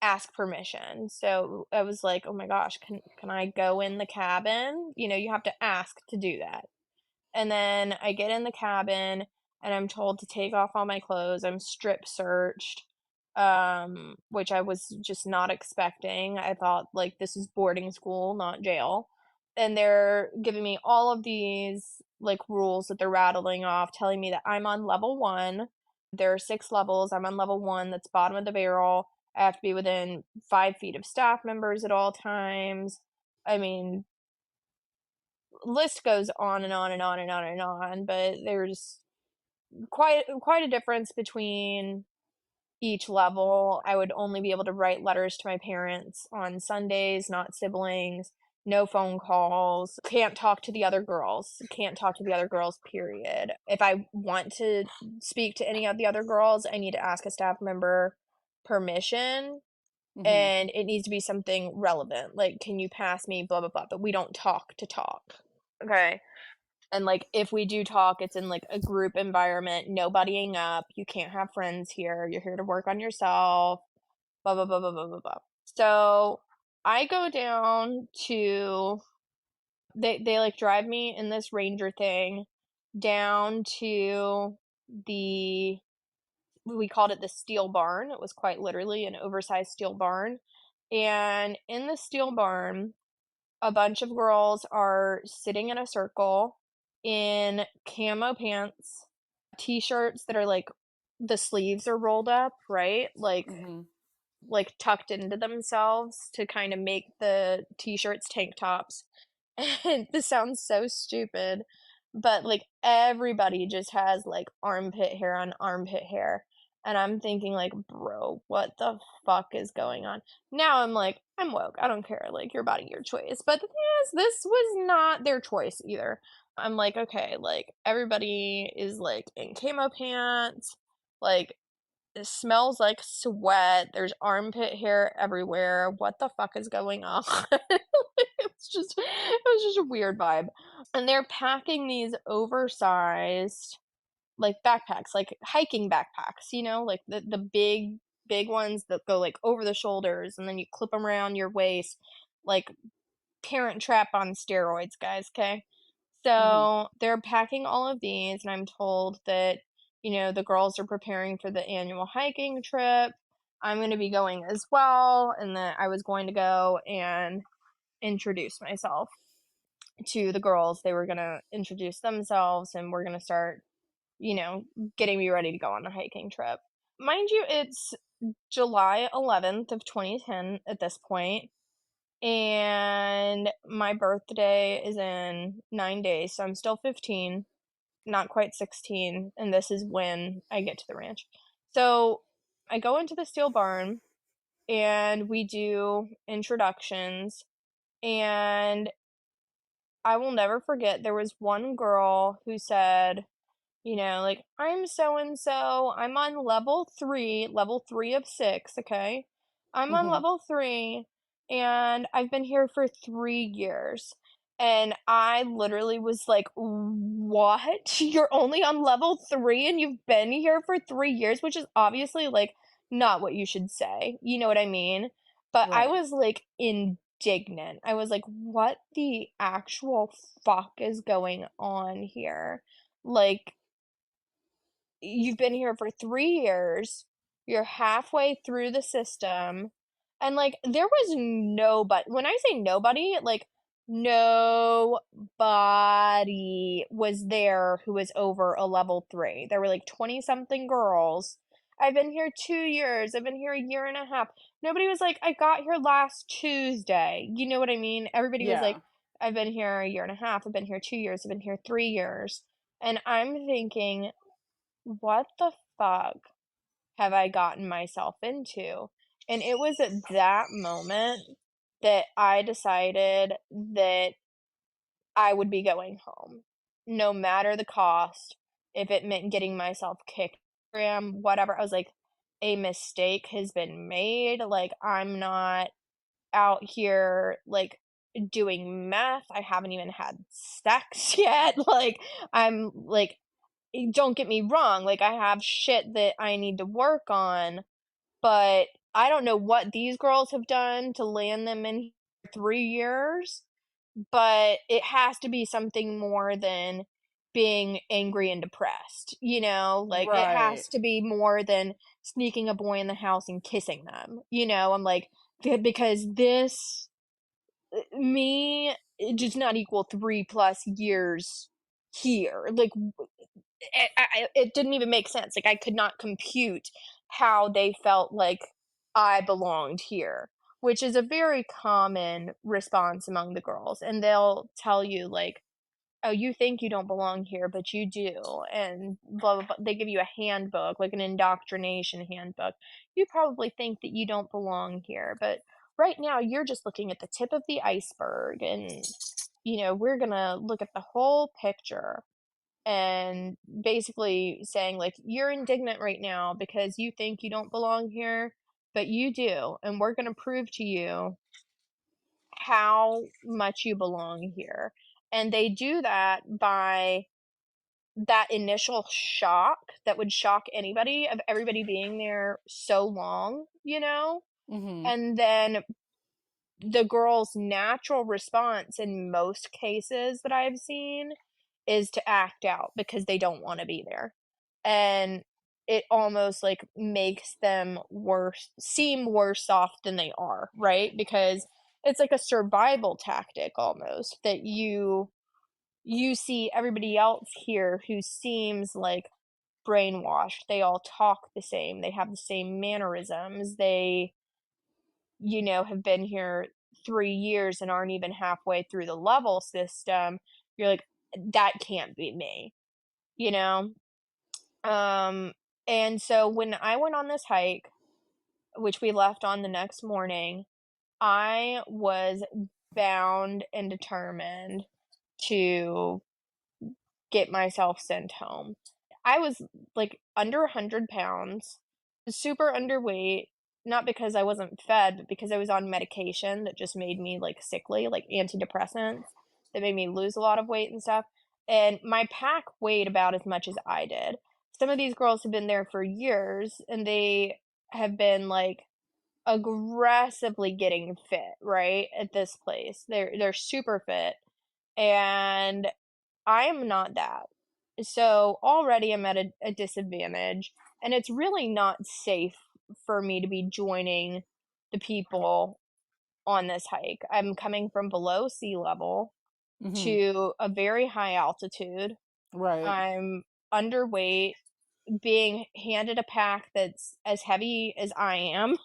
Speaker 1: ask permission. So I was like, "Oh my gosh, can I go in the cabin?" You have to ask to do that. And then I get in the cabin and I'm told to take off all my clothes. I'm strip searched, which I was just not expecting. I thought like this is boarding school, not jail. And they're giving me all of these like rules that they're rattling off, telling me that I'm on level one. There are 6 levels. I'm on level one, that's bottom of the barrel. I have to be within 5 feet of staff members at all times. I mean, list goes on and on and on and on and on, but there's quite a difference between each level. I would only be able to write letters to my parents on Sundays, not siblings, no phone calls, can't talk to the other girls, can't talk to the other girls, period. If I want to speak to any of the other girls, I need to ask a staff member permission.
Speaker 2: Mhm.
Speaker 1: and it needs to be something relevant, like, "Can you pass me blah, blah, blah," but we don't talk to talk, okay? And, like, if we do talk, it's in, like, a group environment, no buddying up, you can't have friends here, you're here to work on yourself, blah, blah, blah, blah, blah, blah, blah. So, I go down to they, like, drive me in this Ranger thing down to the we called it the steel barn, it was quite literally an oversized steel barn, and in the steel barn, a bunch of girls are sitting in a circle in camo pants, t-shirts that are, like the sleeves are rolled up, right?
Speaker 2: Mhm.
Speaker 1: Like, tucked into themselves to kinda make the t-shirts tank tops. And this sounds so stupid, but, like, everybody just has, like, armpit hair on armpit hair, and I'm thinking like, "Bro, what the fuck is going on?" Now I'm like, "I'm woke, I don't care, like, your body, your choice." But the thing is, this was not their choice either. I'm like, "Okay, like, everybody is, like, in camo pants, like, it smells like sweat, there's armpit hair everywhere, what the fuck is going on?" It was just a weird vibe. And they're packing these oversized, like, backpacks, like hiking backpacks, like the big ones that go, like, over the shoulders, and then you clip them around your waist, like Parent Trap on steroids, guys, 'kay?
Speaker 2: Mhm.
Speaker 1: So, they're packing all of these, and I'm told that, the girls are preparing for the annual hiking trip. I'm gonna be going as well, and that I was going to go and introduce myself to the girls. They were gonna introduce themselves, and we're gonna start, you know, getting me ready to go on the hiking trip. Mind you, it's July 11th of 2010 at this point, and my birthday is in 9 days, so I'm still 15, not quite 16, and this is when I get to the ranch. So, I go into the steel barn, and we do introductions, and I will never forget, there was one girl who said, like, "I'm so and so, I'm on level 3 of 6, okay? I'm on
Speaker 2: Mhm.
Speaker 1: level 3, and I've been here for 3 years." And I literally was like, "What? You're only on level 3 and you've been here for 3 years?" Which is obviously, like, not what you should say, you know what I mean? But I
Speaker 2: Right.
Speaker 1: was, like, indignant. I was like, "What the actual fuck is going on here?" Like, you've been here for 3 years, you're halfway through the system, and, like, there was nobody. When I say nobody, like, nobody was there who was over a level 3. There were, like, 20-something girls. "I've been here 2 years, I've been here a year and a half." Nobody was like, "I got here last Tuesday." You know what I mean? Everybody was like,
Speaker 2: Yeah.
Speaker 1: "I've been here a year and a half, I've been here 2 years, I've been here 3 years." And I'm thinking, what the fuck have I gotten myself into? And it was at that moment that I decided that I would be going home, no matter the cost. If it meant getting myself kicked, whatever. I was like, a mistake has been made. Like, I'm not out here, like, doing meth. I haven't even had sex yet. Like, I'm like, don't get me wrong, like, I have shit that I need to work on, but I don't know what these girls have done to land them in 3 years, but it has to be something more than being angry and depressed, Like, it
Speaker 2: Right.
Speaker 1: has to be more than sneaking a boy in the house and kissing them, I'm like, because this me, it does not equal 3 plus years here, like, it didn't even make sense. Like, I could not compute how they felt like I belonged here, which is a very common response among the girls. And they'll tell you, like, "Oh, you think you don't belong here, but you do." And blah, blah, blah. They give you a handbook, like an indoctrination handbook. "You probably think that you don't belong here, but right now you're just looking at the tip of the iceberg. And, we're going to look at the whole picture." And basically saying, like, "You're indignant right now because you think you don't belong here, but you do, and we're gonna prove to you how much you belong here. And they do that by that initial shock that would shock anybody of everybody being there so long, you know?
Speaker 2: Mhm.
Speaker 1: And then the girl's natural response in most cases that I've seen is to act out because they don't wanna be there. And it almost, like, makes them worse off than they are, right? Because it's like a survival tactic almost that you see everybody else here who seems, like, brainwashed. They all talk the same, they have the same mannerisms, they, have been here 3 years and aren't even halfway through the level system. You're like, "That can't be me," you know? Um, and so when I went on this hike, which we left on the next morning, I was bound and determined to get myself sent home. I was, like, under 100 pounds, super underweight, not because I wasn't fed, but because I was on medication that just made me, like, sickly, like antidepressants that made me lose a lot of weight and stuff, and my pack weighed about as much as I did. Some of these girls have been there for years, and they have been, like, aggressively getting fit, right, at this place. They're super fit, and I am not that. So already I'm at a disadvantage, and it's really not safe for me to be joining the people on this hike. I'm coming from below sea level
Speaker 2: Mhm.
Speaker 1: to a very high altitude.
Speaker 2: Right.
Speaker 1: I'm underweight, being handed a pack that's as heavy as I am,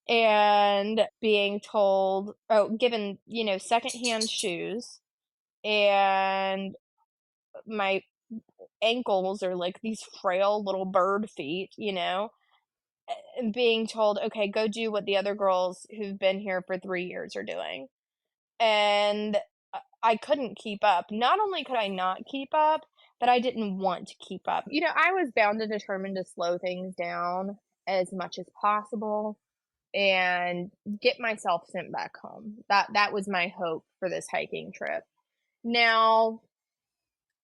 Speaker 1: and being told, oh, given, secondhand shoes, and my ankles are like these frail little bird feet, and being told, "Okay, go do what the other girls who've been here for 3 years are doing." And I couldn't keep up. Not only could I not keep up, but I didn't want to keep up. I was bound and determined to slow things down as much as possible and get myself sent back home. That was my hope for this hiking trip. Now,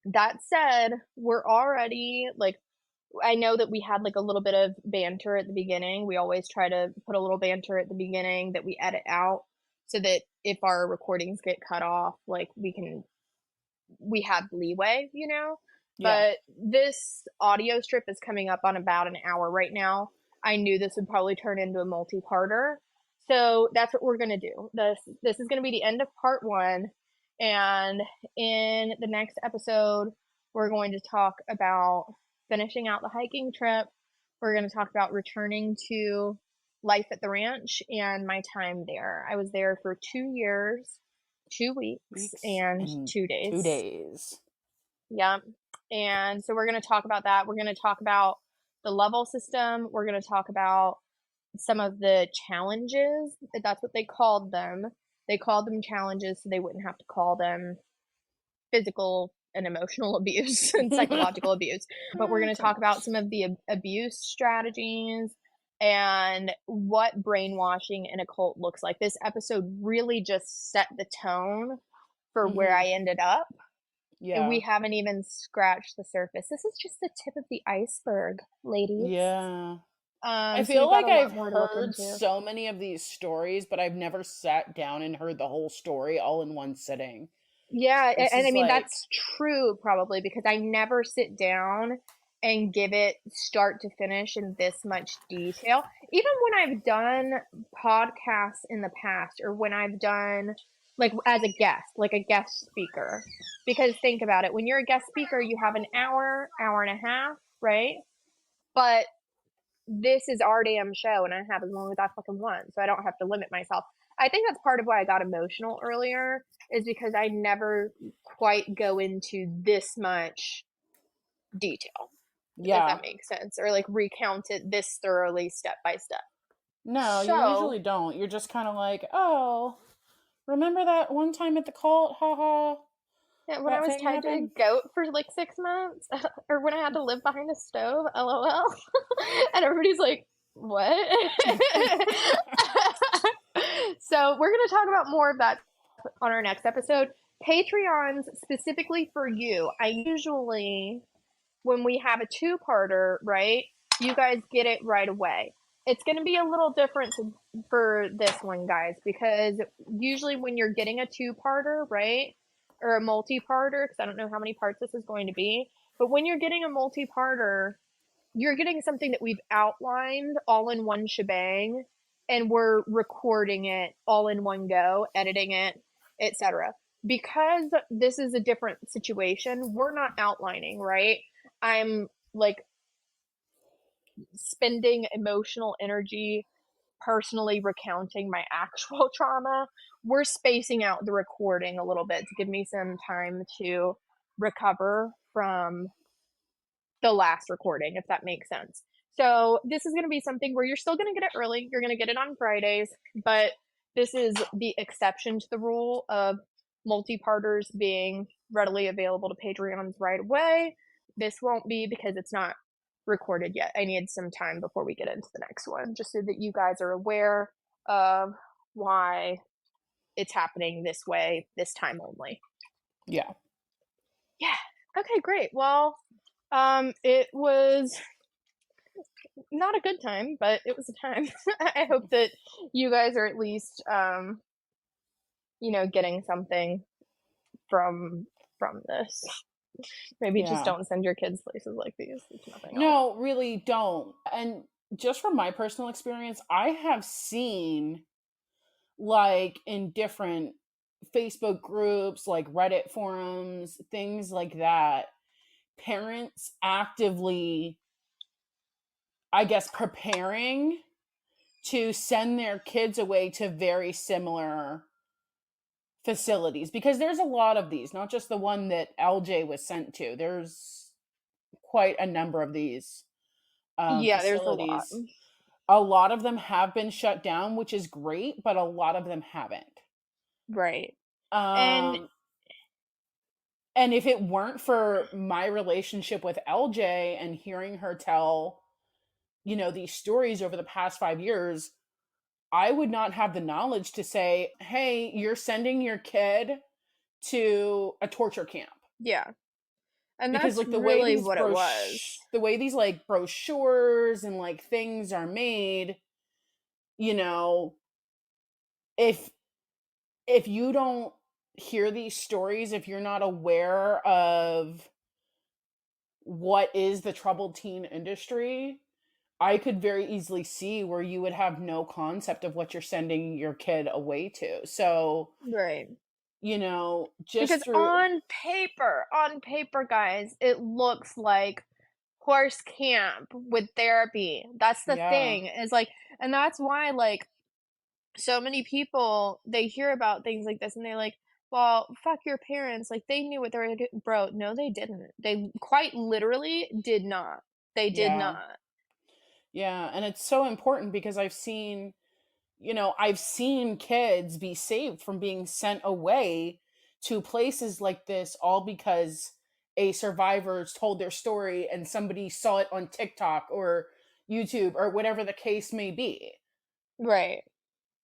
Speaker 1: that said, we're already, like, I know that we had, like, a little bit of banter at the beginning. We always try to put a little banter at the beginning that we edit out so that if our recordings get cut off, like, we have leeway, you know?
Speaker 2: Yeah.
Speaker 1: But this audio strip is coming up on about an hour right now. I knew this would probably turn into a multi-parter. So that's what we're gonna do. This is gonna be the end of part 1, and in the next episode, we're going to talk about finishing out the hiking trip. We're gonna talk about returning to life at the ranch and my time there. I was there for 2 years, 2 weeks,
Speaker 2: Weeks
Speaker 1: and
Speaker 2: and
Speaker 1: 2
Speaker 2: 2
Speaker 1: days.
Speaker 2: days.
Speaker 1: Yeah. And so we're gonna talk about that. We're gonna talk about the level system. We're gonna talk about some of the challenges. That's what they called them. They called them challenges so they wouldn't have to call them physical and emotional abuse and psychological abuse. But we're
Speaker 2: Oh
Speaker 1: gonna talk about
Speaker 2: gosh.
Speaker 1: some of the abuse strategies and what brainwashing in a cult looks like. This episode really just set the tone for where
Speaker 2: Mhm.
Speaker 1: I ended up, and we
Speaker 2: Yeah.
Speaker 1: haven't even scratched the surface. This is just the tip of the iceberg, ladies.
Speaker 2: Yeah. I
Speaker 1: So
Speaker 2: feel
Speaker 1: we've got
Speaker 2: like
Speaker 1: a lot
Speaker 2: I've
Speaker 1: more to look
Speaker 2: heard
Speaker 1: into.
Speaker 2: so many of these stories, but I've never sat down and heard the whole story all in one sitting.
Speaker 1: Yeah,
Speaker 2: This
Speaker 1: and I
Speaker 2: is
Speaker 1: mean,
Speaker 2: like
Speaker 1: that's true probably because I never sit down and give it start to finish in this much detail. Even when I've done podcasts in the past or when I've done, like, as a guest, like a guest speaker. Because think about it, when you're a guest speaker, you have an hour, hour and a half, right? But this is our damn show and I have as long as I fucking want, so I don't have to limit myself. I think that's part of why I got emotional earlier, is because I never quite go into this much detail, if that
Speaker 2: yeah.
Speaker 1: makes sense, or like recount it this thoroughly step by step.
Speaker 2: No, you
Speaker 1: So,
Speaker 2: usually don't. You're just kind of like, "Oh, remember that one time at the cult? Ha.
Speaker 1: yeah, when I
Speaker 2: That
Speaker 1: was
Speaker 2: thing
Speaker 1: tied to a
Speaker 2: happened?"
Speaker 1: goat for like 6 months, or when I had to live behind a stove, lol, and everybody's like, What? So we're going to talk about more of that on our next episode. Patreons specifically for you. I usually, when we have a two-parter, right, you guys get it right away. It's going to be a little different for this one, guys, because usually when you're getting a two-parter, right, or a multi-parter, because I don't know how many parts this is going to be, but when you're getting a multi-parter, you're getting something that we've outlined all in one shebang, and we're recording it all in one go, editing it, etc. Because this is a different situation, we're not outlining, right? I'm like spending emotional energy personally recounting my actual trauma. We're spacing out the recording a little bit to give me some time to recover from the last recording, if that makes sense. So this is going to be something where you're still going to get it early. You're going to get it on Fridays, but this is the exception to the rule of multi-parters being readily available to Patreons right away. This won't be because it's not recorded yet. I need some time before we get into the next one, just so that you guys are aware of why it's happening this way, this time only.
Speaker 2: Yeah.
Speaker 1: Yeah. Okay, great. Well, it was not a good time, but it was a time. I hope that you guys are at least, getting something from this. Maybe just
Speaker 2: Yeah.
Speaker 1: don't send your kids places like these. It's nothing else.
Speaker 2: No, really don't. And just from my personal experience, I have seen, like, in different Facebook groups, like Reddit forums, things like that, parents actively, I guess, preparing to send their kids away to very similar facilities, because there's a lot of these, not just the one that LJ was sent to. There's quite a number of these
Speaker 1: Yeah, there's a lot.
Speaker 2: facilities. A lot of them have been shut down, which is great, but a lot of them haven't.
Speaker 1: Right. And
Speaker 2: Um, and if it weren't for my relationship with LJ and hearing her tell, these stories over the past 5 years, I would not have the knowledge to say, hey, you're sending your kid to a torture camp.
Speaker 1: yeah. And
Speaker 2: Because,
Speaker 1: that's
Speaker 2: like,
Speaker 1: really what it was.
Speaker 2: the way these, like, brochures and, like, things are made, you know, if you don't hear these stories, if you're not aware of what is the troubled teen industry, I could very easily see where you would have no concept of what you're sending your kid away to. So,
Speaker 1: Right.
Speaker 2: just
Speaker 1: Because
Speaker 2: through.
Speaker 1: on paper, guys, it looks like horse camp with therapy. That's the
Speaker 2: Yeah.
Speaker 1: thing. Is like, and that's why, like, so many people, they hear about things like this and they're like, well, fuck your parents. Like, they knew what they were doing. Bro, no, they didn't. They quite literally did not. They did
Speaker 2: Yeah.
Speaker 1: not.
Speaker 2: Yeah, and it's so important because I've seen kids be saved from being sent away to places like this, all because a survivor told their story and somebody saw it on TikTok or YouTube or whatever the case may be.
Speaker 1: Right.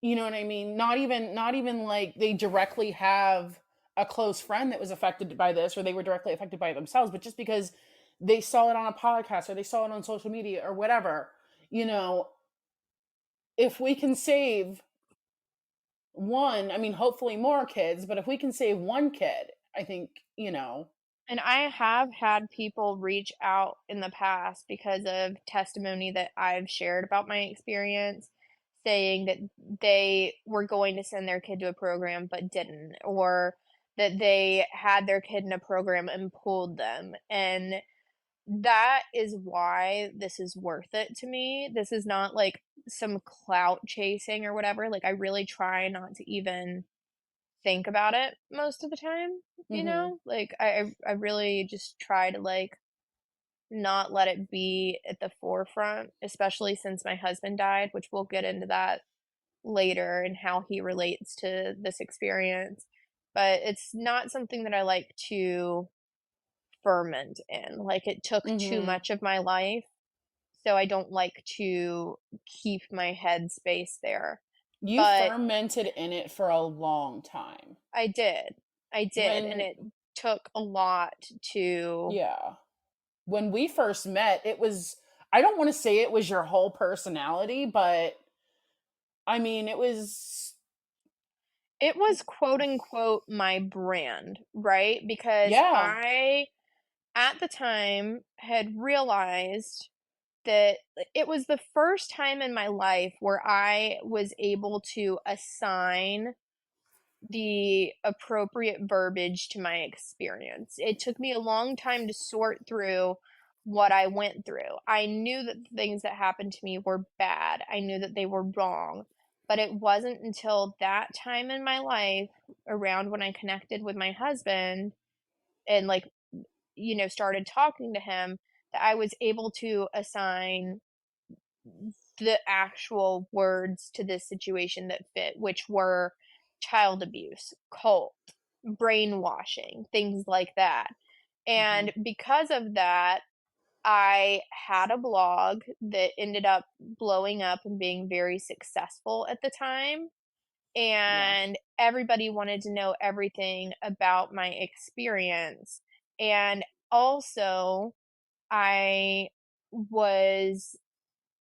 Speaker 2: You know what I mean? Not even like they directly have a close friend that was affected by this, or they were directly affected by it themselves, but just because they saw it on a podcast or they saw it on social media or whatever, you know, if we can save one, I mean, hopefully more kids, but if we can save one kid, I think,
Speaker 1: And I have had people reach out in the past because of testimony that I've shared about my experience, saying that they were going to send their kid to a program but didn't, or that they had their kid in a program and pulled them. And that is why this is worth it to me. This is not like some clout chasing or whatever. Like, I really try not to even think about it most of the time,
Speaker 2: mhm,
Speaker 1: Like, I really just try to, like, not let it be at the forefront, especially since my husband died, which we'll get into that later and how he relates to this experience. But it's not something that I like to ferment in. Like, it took too
Speaker 2: mhm,
Speaker 1: much of my life so I don't like to keep my head space there.
Speaker 2: You
Speaker 1: But
Speaker 2: fermented in it for a long time.
Speaker 1: I did. I did, and
Speaker 2: When
Speaker 1: it took a lot to.
Speaker 2: yeah. When we first met, it was, I don't want to say it was your whole personality, but I mean, it was,
Speaker 1: It was quote unquote my brand, right? Because
Speaker 2: yeah.
Speaker 1: I, at the time, had realized that it was the first time in my life where I was able to assign the appropriate verbiage to my experience. It took me a long time to sort through what I went through. I knew that the things that happened to me were bad. I knew that they were wrong. But it wasn't until that time in my life, around when I connected with my husband and, like, started talking to him, that I was able to assign the actual words to this situation that fit, which were child abuse, cult, brainwashing, things like that.
Speaker 2: Hmm.
Speaker 1: And because of that, I had a blog that ended up blowing up and being very successful at the time.
Speaker 2: Yeah.
Speaker 1: And everybody wanted to know everything about my experience. And also, I was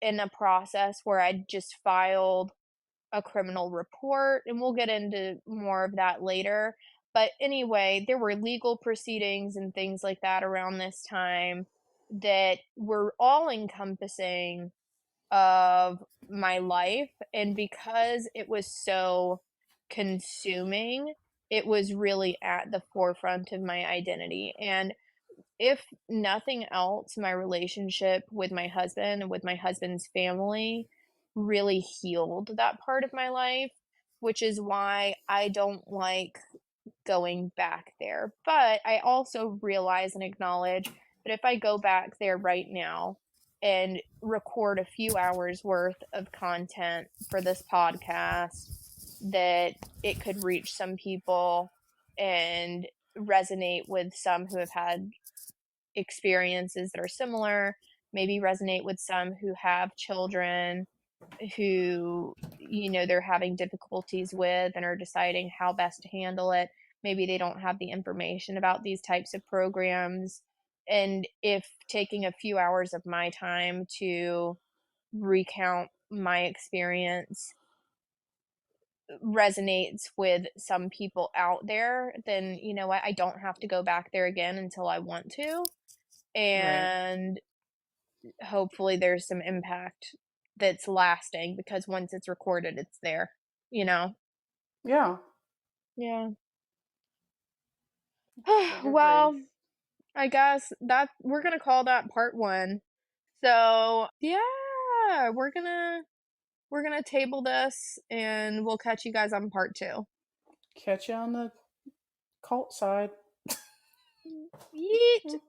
Speaker 1: in a process where I just filed a criminal report, and we'll get into more of that later. But anyway, there were legal proceedings and things like that around this time that were all encompassing of my life. And because it was so consuming, it was really at the forefront of my identity. And if nothing else, my relationship with my husband and with my husband's family really healed that part of my life, which is why I don't like going back there. But I also realize and acknowledge that if I go back there right now and record a few hours worth of content for this podcast, that it could reach some people and resonate with some who have had experiences that are similar, maybe resonate with some who have children who, they're having difficulties with and are deciding how best to handle it. Maybe they don't have the information about these types of programs. And if taking a few hours of my time to recount my experience resonates with some people out there, then you know what? I don't have to go back there again until I want to.
Speaker 2: Right.
Speaker 1: And hopefully there's some impact that's lasting because once it's recorded, it's there, you know?
Speaker 2: Yeah.
Speaker 1: Yeah.
Speaker 2: Would agree.
Speaker 1: Well, I guess that we're gonna call that part one. So yeah, we're gonna table this and we'll catch you guys on part two.
Speaker 2: Catch you on the cult side.
Speaker 1: Yeet.